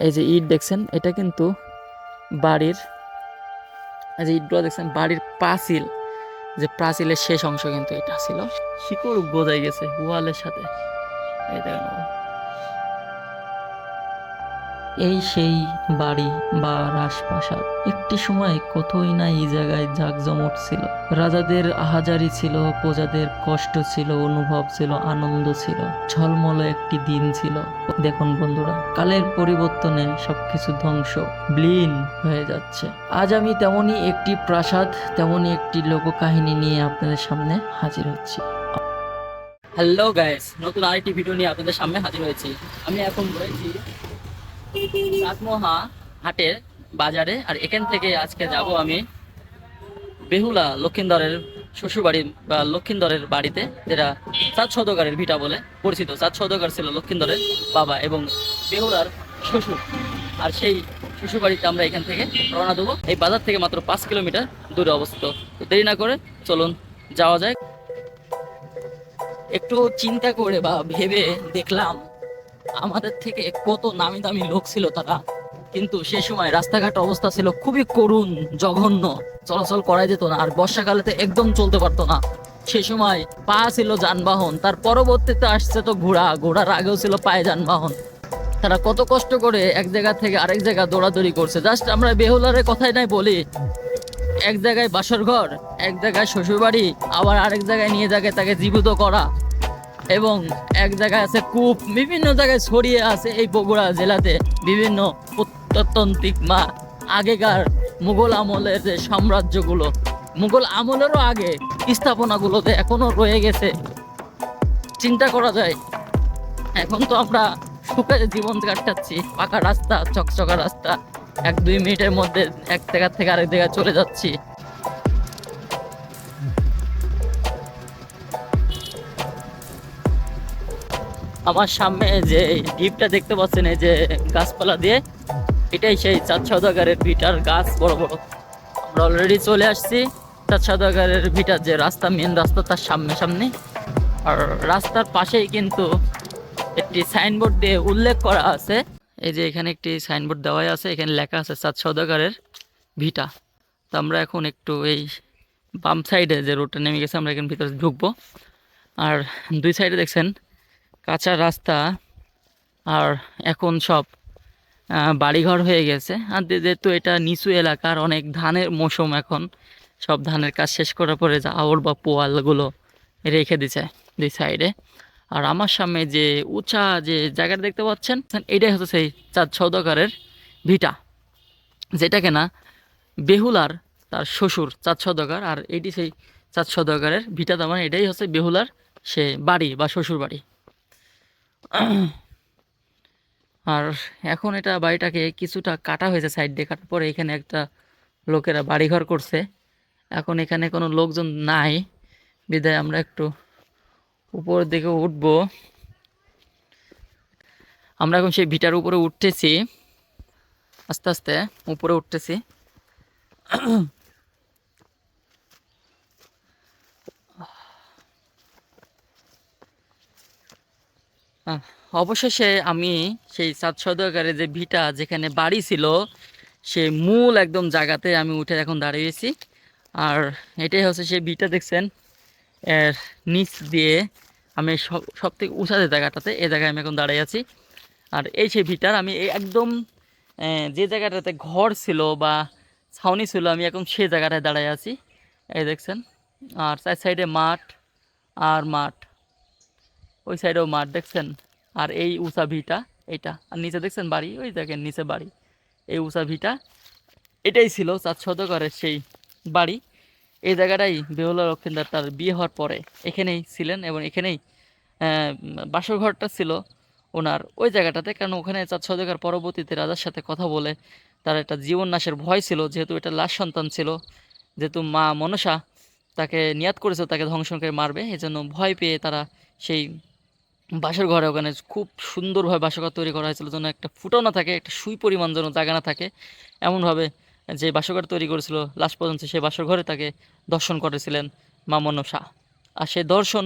এই যে ইট দেখছেন, এটা কিন্তু বাড়ির, এই যে ইটগুলো দেখছেন বাড়ির পাঁচিল, যে প্রাচীলের শেষ অংশ কিন্তু এটা ছিল। শিকড় গজাই গেছে ওয়ালের সাথে, এই দেখেন। এই সেই বাড়ি বা রাজপ্রাসাদ। একটি সময় কতই না এই জায়গায় জাঁকজমট ছিল। রাজাদের আহাজারি ছিল, প্রজাদের কষ্ট ছিল, অনুভব ছিল, আনন্দ ছিল, ঝলমলে একটি দিন ছিল। দেখুন বন্ধুরা, কালের পরিবর্তনে সবকিছু ধ্বংস, ব্লীন হয়ে যাচ্ছে। আজ আমি তেমনই একটি প্রাসাদ, তেমনই একটি লোককাহিনী নিয়ে আপনাদের সামনে হাজির হচ্ছি। হ্যালো গাইস, নতুন আরেকটি ভিডিও নিয়ে আপনাদের সামনে হাজির হয়েছি। আমি এখন রয়েছি চাটমোহা হাটের বাজারে, আর এখান থেকে আজকে যাব আমি বেহুলা লক্ষিন্দরের শ্বশুরবাড়ি বা লক্ষিন্দরের বাড়িতে, যেটা চাঁদ সওদাগরের ভিটা বলে পরিচিত। চাঁদ সওদাগর ছিল লক্ষিন্দরের বাবা এবং বেহুলার শ্বশুর। আর সেই শ্বশুরবাড়িতে আমরা এখান থেকে রওনা দেবো। এই বাজার থেকে মাত্র 5 কিলোমিটার দূরে অবস্থিত। তো দেরি না করে চলুন যাওয়া যায়। একটু চিন্তা করে বা ভেবে দেখলাম, আমাদের থেকে কত নামি দামি লোক ছিল তারা, কিন্তু সে সময় রাস্তাঘাট অবস্থা ছিল খুবই করুণ, জঘন্য। চলাচল করা যেত না, আর বর্ষাকালেতে একদম চলতে পারতো না। সে সময় পা ছিল যানবাহন, তার পরবর্তীতে আসছে তো ঘোড়া, ঘোড়ার আগেও ছিল পায়ে যানবাহন। তারা কত কষ্ট করে এক জায়গা থেকে আরেক জায়গা দৌড়াদৌড়ি করছে। জাস্ট আমরা বেহুলারের কথাই নাই বলি, এক জায়গায় বাসর ঘর, এক জায়গায় শ্বশুরবাড়ি, আবার আরেক জায়গায় নিয়ে যাকে তাকে জীবিত করা, এবং এক জায়গায় আছে কূপ, বিভিন্ন জায়গায় ছড়িয়ে আছে এই বগুড়া জেলাতে বিভিন্ন প্রত্নতান্ত্রিক মা আগেকার মুঘল আমলের যে সাম্রাজ্যগুলো, মুঘল আমলেরও আগে স্থাপনাগুলোতে এখনো রয়ে গেছে। চিন্তা করা যায়, এখন তো আমরা সুখে জীবন কাটাচ্ছি, পাকা রাস্তা, চকচকা রাস্তা, 1-2 মিনিটের মধ্যে এক জায়গা থেকে আরেক জায়গায় চলে যাচ্ছি। আমার সামনে যে দ্বীপটা দেখতে পাচ্ছেন, এই যে গাছপালা দিয়ে, এটাই সেই চাঁদ সওদাগরের ভিটার গাছ, বড় বড়। আমরা অলরেডি চলে আসছি চাঁদ সওদাগরের ভিটার যে রাস্তা, মেন রাস্তা, তার সামনে সামনে। আর রাস্তার পাশেই কিন্তু একটি সাইনবোর্ড দিয়ে উল্লেখ করা আছে। এই যে এখানে একটি সাইনবোর্ড দেওয়াই আছে, এখানে লেখা আছে চাঁদ সওদাগরের ভিটা। তো আমরা এখন একটু এই বাম সাইডে যে রোডটা নেমে গেছে, আমরা এখানে ভিতরে ঢুকবো। আর দুই সাইডে দেখছেন কাঁচা রাস্তা, আর এখন সব বাড়িঘর হয়ে গেছে। আর যেহেতু এটা নিচু এলাকার, অনেক ধানের মৌসুম এখন, সব ধানের কাজ শেষ করার পরে যা আউড় বা পোয়ালগুলো রেখে দিছে দুই সাইডে। আর আমার সামনে যে উঁচা যে জায়গাটা দেখতে পাচ্ছেন, এটাই হচ্ছে সেই চাঁদ সওদাগরের ভিটা, যেটা কিনা বেহুলার তার শ্বশুর চাঁদ সওদাগর, আর এটি সেই চাঁদ সওদাগরের ভিটা। তার মানে এটাই হচ্ছে বেহুলার সে বাড়ি বা শ্বশুর বাড়ি। আর এখন এটা বাড়িটাকে কিছুটা কাটা হয়েছে, সাইড দিয়ে কাটার পরে এখানে একটা লোকেরা বাড়িঘর করছে। এখন এখানে কোনো লোকজন নাই, বিদায় আমরা একটু উপরের দিকে উঠবো। আমরা এখন সেই ভিটার উপরে উঠতেছি, আস্তে আস্তে উপরে উঠতেছি। আহ, অবশেষে আমি সেই চাঁদ সওদাগরের যে ভিটা, যেখানে বাড়ি ছিল, সে মূল একদম জায়গাতে আমি উঠে এখন দাঁড়িয়েছি। আর এটাই হচ্ছে সেই ভিটা দেখছেন, এর নিচ দিয়ে আমি সব সব থেকে উঁচা যে জায়গাটাতে, এই জায়গায় আমি এখন দাঁড়িয়ে আছি। আর এই সেই ভিটার আমি এই একদম যে জায়গাটাতে ঘর ছিল বা ছাউনি ছিল, আমি এখন সেই জায়গাটায় দাঁড়িয়ে আছি, এই দেখছেন। আর চার সাইডে মাঠ আর মাঠ, ওই সাইডেও মাঠ দেখছেন। আর এই উঁচা ভিটা এইটা, আর নিচে দেখছেন বাড়ি, ওই দেখেন নিচে বাড়ি, এই উঁচা ভিটা, এটাই ছিল চাঁদ সওদাগরের সেই বাড়ি। এই জায়গাটাই বেহুলা লক্ষিন্দর তার বিয়ে হওয়ার পরে এখানেই ছিলেন, এবং এখানেই বাসর ঘরটা ছিল ওনার ওই জায়গাটাতে। কারণ ওখানে চাঁদ সওদাগর পরবর্তীতে রাজার সাথে কথা বলে, তার একটা জীবন নাশের ভয় ছিল, যেহেতু এটা লাশ সন্তান ছিল, যেহেতু মা মনসা তাকে নিয়াত করেছিল তাকে ধ্বংস করে মারবে, এজন্য ভয় পেয়ে তারা সেই বাসর ঘরে, ওখানে খুব সুন্দরভাবে বাসর ঘর তৈরি করা হয়েছিল, যেন একটা ফুটাও না থাকে, একটা সুই পরিমাণ যেন জায়গা না থাকে, এমনভাবে যে বাসর ঘর তৈরি করেছিল। লাস্ট পর্যন্ত সেই বাসর ঘরে তাকে দর্শন করেছিলেন মা মনসা। আর সেই দর্শন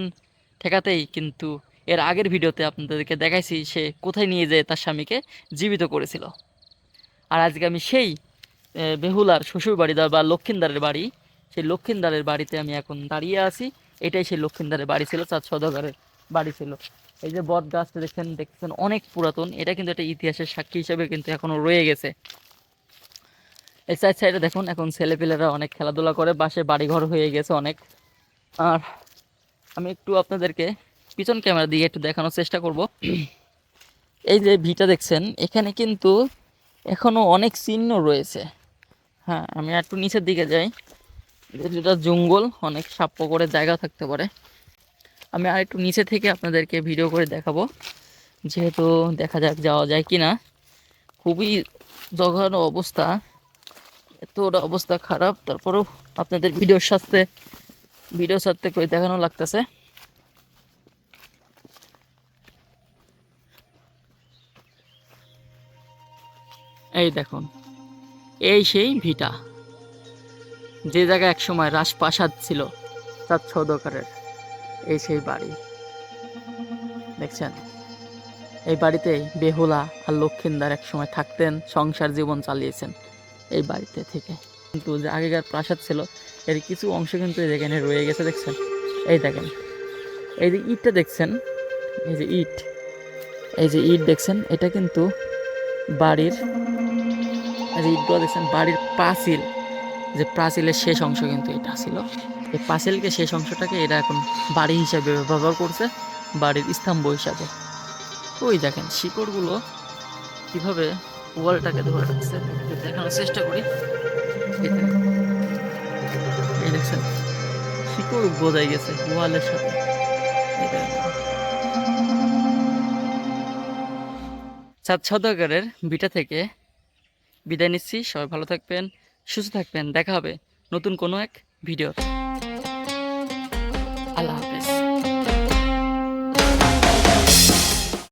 ঠেকাতেই কিন্তু এর আগের ভিডিওতে আপনাদেরকে দেখাইছি সে কোথায় নিয়ে যেয়ে তার স্বামীকে জীবিত করেছিল। আর আজকে আমি সেই বেহুলার শ্বশুর বাড়ি বা লক্ষিন্দারের বাড়ি, সেই লক্ষিন্দারের বাড়িতে আমি এখন দাঁড়িয়ে আছি। এটাই সেই লক্ষিন্দারের বাড়ি ছিল, চাঁদ সওদাগরের বাড়ি ছিল। এই যে বট গাছটা দেখছেন অনেক পুরাতন, এটা কিন্তু একটা ইতিহাসের সাক্ষী হিসেবে কিন্তু এখনো রয়ে গেছে। এই সাইডে দেখুন এখন ছেলেপেলেরা অনেক খেলাধুলা করে, বাসে বাড়িঘর হয়ে গেছে অনেক। আর আমি একটু আপনাদেরকে পিছন ক্যামেরা দিয়ে একটু দেখানোর চেষ্টা করব। এই যে ভিটা দেখছেন, এখানে কিন্তু এখনো অনেক চিহ্ন রয়েছে। হ্যাঁ, আমি একটু নিচের দিকে যাই, যেটা জঙ্গল, অনেক সাপ করে জায়গা থাকতে পারে। আমি আর একটু নিচে থেকে আপনাদেরকে ভিডিও করে দেখাবো, যেহেতু দেখা যাক যাওয়া যায় কি না। খুবই জঘন্য অবস্থা, এত অবস্থা খারাপ, তারপরেও আপনাদের ভিডিও সাথে করে দেখানো লাগতেছে। এই দেখুন, এই সেই ভিটা, যে জায়গায় একসময় রাজপ্রাসাদ ছিল চাঁদ সওদাগরের, এই সেই বাড়ি দেখছেন। এই বাড়িতে বেহুলা আর লক্ষিন্দার একসময় থাকতেন, সংসার জীবন চালিয়েছেন এই বাড়িতে থেকে। কিন্তু যে আগেকার প্রাসাদ ছিল এর কিছু অংশ কিন্তু এখানে রয়ে গেছে দেখছেন। এই দেখেন, এই যে ইটটা দেখছেন, এই যে ইট, এই যে ইট দেখছেন, এটা কিন্তু বাড়ির, এই যে ইটগুলো দেখছেন বাড়ির পাঁচিল, যে প্রাচীলের শেষ অংশ কিন্তু এটা ছিল। এই পাঁচিলকে, শেষ অংশটাকে এরা এখন বাড়ি হিসাবে ব্যবহার করছে, বাড়ির স্তম্ভ হিসাবে। ওই দেখেন শিকড়গুলো কিভাবে ওয়ালটাকে ধরে রাখছে, দেখানোর চেষ্টা করি। এই দেখছেন শিকড় বোঝাই গেছে ওয়ালের সাথে। চাঁদ সওদাগরের ভিটা থেকে বিদায় নিচ্ছি। সবাই ভালো থাকবেন, সুস্থ থাকবেন। দেখা হবে নতুন কোনো এক ভিডিওতে। আল্লাহ হাফেজ।